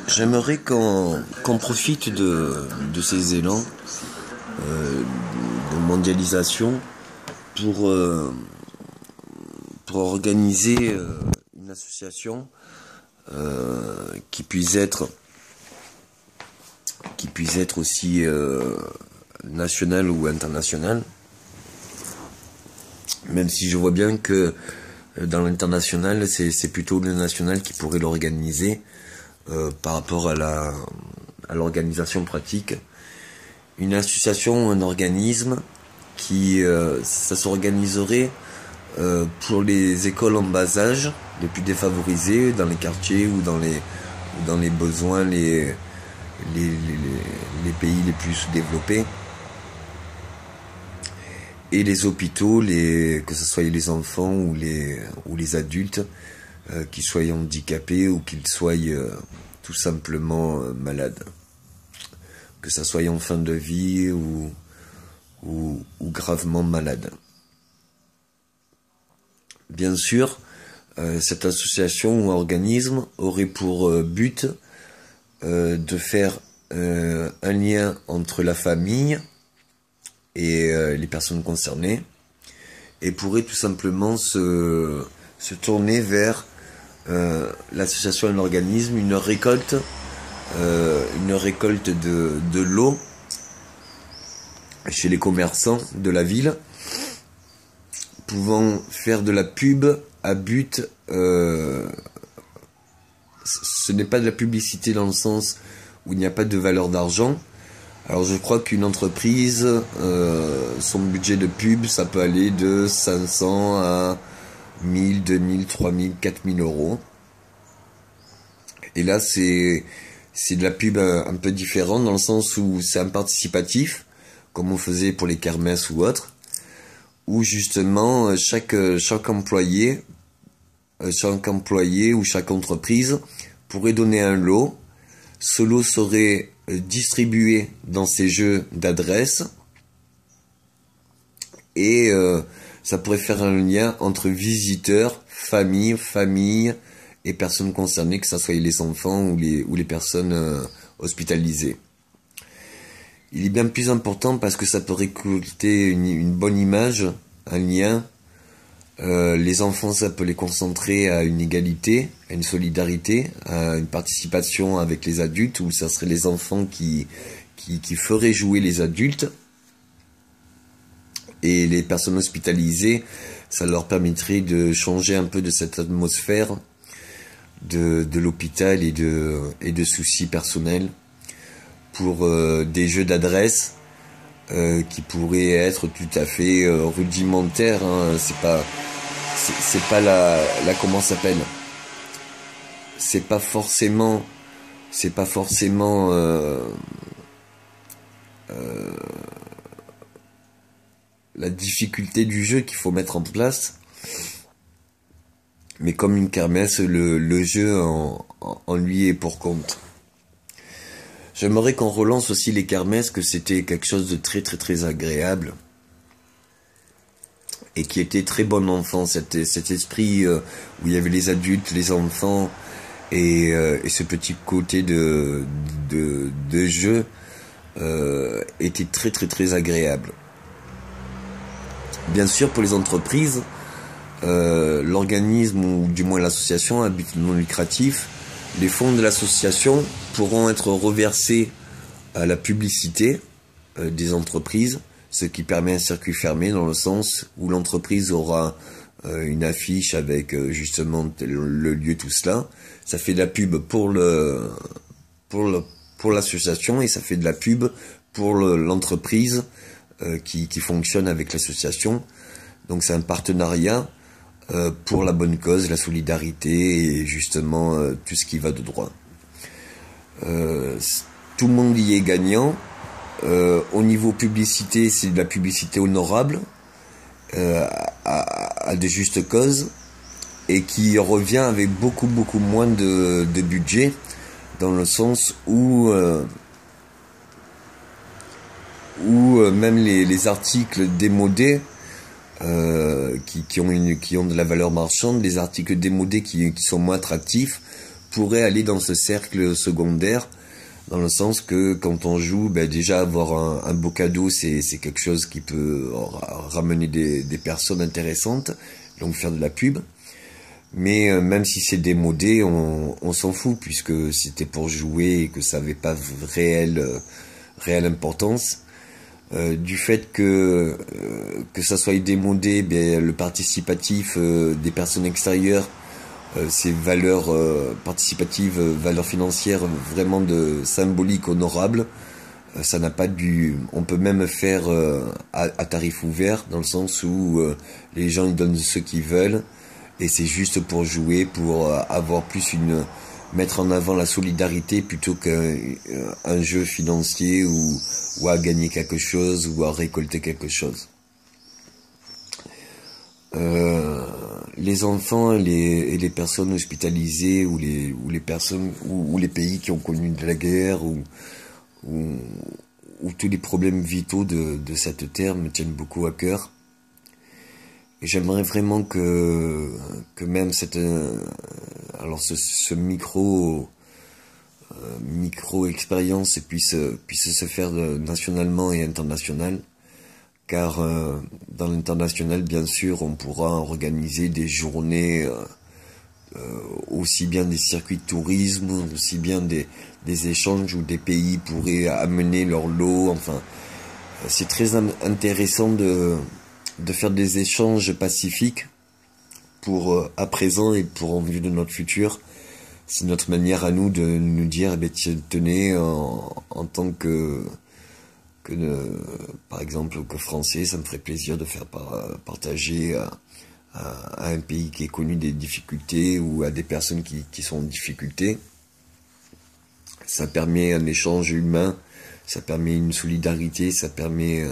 J'aimerais qu'on profite de ces élans de mondialisation pour, pour organiser une association qui puisse être aussi nationale ou internationale, même si je vois bien que dans l'international, c'est plutôt le national qui pourrait l'organiser par rapport à l'organisation pratique. Une association ou un organisme qui ça s'organiserait pour les écoles en bas âge, les plus défavorisées, dans les quartiers ou dans les besoins, les pays les plus sous-développés. Et les hôpitaux, que ce soit les enfants ou les adultes, qu'ils soient handicapés ou qu'ils soient tout simplement malades. Que ce soit en fin de vie ou gravement malades. Bien sûr, cette association ou organisme aurait pour but de faire un lien entre la famille et les personnes concernées, et pourrait tout simplement se tourner vers l'association et l'organisme, une récolte de l'eau chez les commerçants de la ville, pouvant faire de la pub à but, ce n'est pas de la publicité dans le sens où il n'y a pas de valeur d'argent. Alors je crois qu'une entreprise, son budget de pub, ça peut aller de 500 à 1000, 2000, 3000, 4000 euros. Et là c'est de la pub un peu différente dans le sens où c'est un participatif, comme on faisait pour les kermesses ou autres, où justement chaque employé ou chaque entreprise pourrait donner un lot. Ce lot serait distribué dans ces jeux d'adresses et ça pourrait faire un lien entre visiteurs, famille et personnes concernées, que ce soit les enfants ou les personnes hospitalisées. Il est bien plus important parce que ça peut récolter une bonne image, un lien. Les enfants, ça peut les concentrer à une égalité, à une solidarité, à une participation avec les adultes, où ça serait les enfants qui feraient jouer les adultes. Et les personnes hospitalisées, ça leur permettrait de changer un peu de cette atmosphère de l'hôpital et de soucis personnels pour des jeux d'adresse qui pourraient être tout à fait rudimentaires, hein. C'est pas la comment ça s'appelle, c'est pas forcément la difficulté du jeu qu'il faut mettre en place, mais comme une kermesse, le jeu en lui est pour compte. J'aimerais qu'on relance aussi les kermesses, que c'était quelque chose de très très très agréable et qui était très bon enfant, cet esprit où il y avait les adultes, les enfants et ce petit côté de jeu était très très très agréable. Bien sûr, pour les entreprises, l'organisme ou du moins l'association à but non lucratif, les fonds de l'association pourront être reversés à la publicité des entreprises, ce qui permet un circuit fermé dans le sens où l'entreprise aura une affiche avec justement le lieu, tout cela. Ça fait de la pub pour l'association et ça fait de la pub pour l'entreprise qui fonctionne avec l'association. Donc c'est un partenariat pour la bonne cause, la solidarité et justement tout ce qui va de droit. Tout le monde y est gagnant. Au niveau publicité, c'est de la publicité honorable à de justes causes et qui revient avec beaucoup moins de budget, dans le sens où même les articles démodés qui ont de la valeur marchande, les articles démodés qui sont moins attractifs pourrait aller dans ce cercle secondaire, dans le sens que quand on joue, déjà avoir un beau cadeau, c'est quelque chose qui peut ramener des personnes intéressantes, donc faire de la pub. Mais même si c'est démodé, on s'en fout, puisque c'était pour jouer et que ça n'avait pas réelle importance. Du fait que ça soit démodé, le participatif des personnes extérieures, ces valeurs participatives, valeurs financières vraiment symboliques, honorables, ça n'a pas on peut même faire à tarif ouvert, dans le sens où les gens ils donnent ce qu'ils veulent, et c'est juste pour jouer, pour avoir plus mettre en avant la solidarité plutôt qu'un jeu financier ou à gagner quelque chose ou à récolter quelque chose. Les enfants et les personnes hospitalisées ou les personnes ou les pays qui ont connu de la guerre ou tous les problèmes vitaux de cette terre me tiennent beaucoup à cœur. Et j'aimerais vraiment que même ce micro expérience puisse se faire nationalement et international, car dans l'international, bien sûr, on pourra organiser des journées, aussi bien des circuits de tourisme, aussi bien des échanges où des pays pourraient amener leur lot. Enfin, c'est très intéressant de faire des échanges pacifiques pour à présent et pour en vue de notre futur. C'est notre manière à nous de nous dire, tenez, en tant que par exemple, que français, ça me ferait plaisir de faire partager à un pays qui est connu des difficultés ou à des personnes qui sont en difficulté. Ça permet un échange humain, ça permet une solidarité, ça permet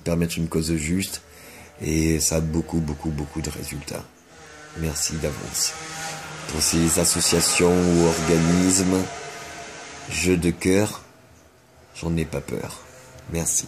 permettre une cause juste, et ça a beaucoup de résultats. Merci d'avance. Pour ces associations ou organismes, jeux de cœur, j'en ai pas peur. Merci.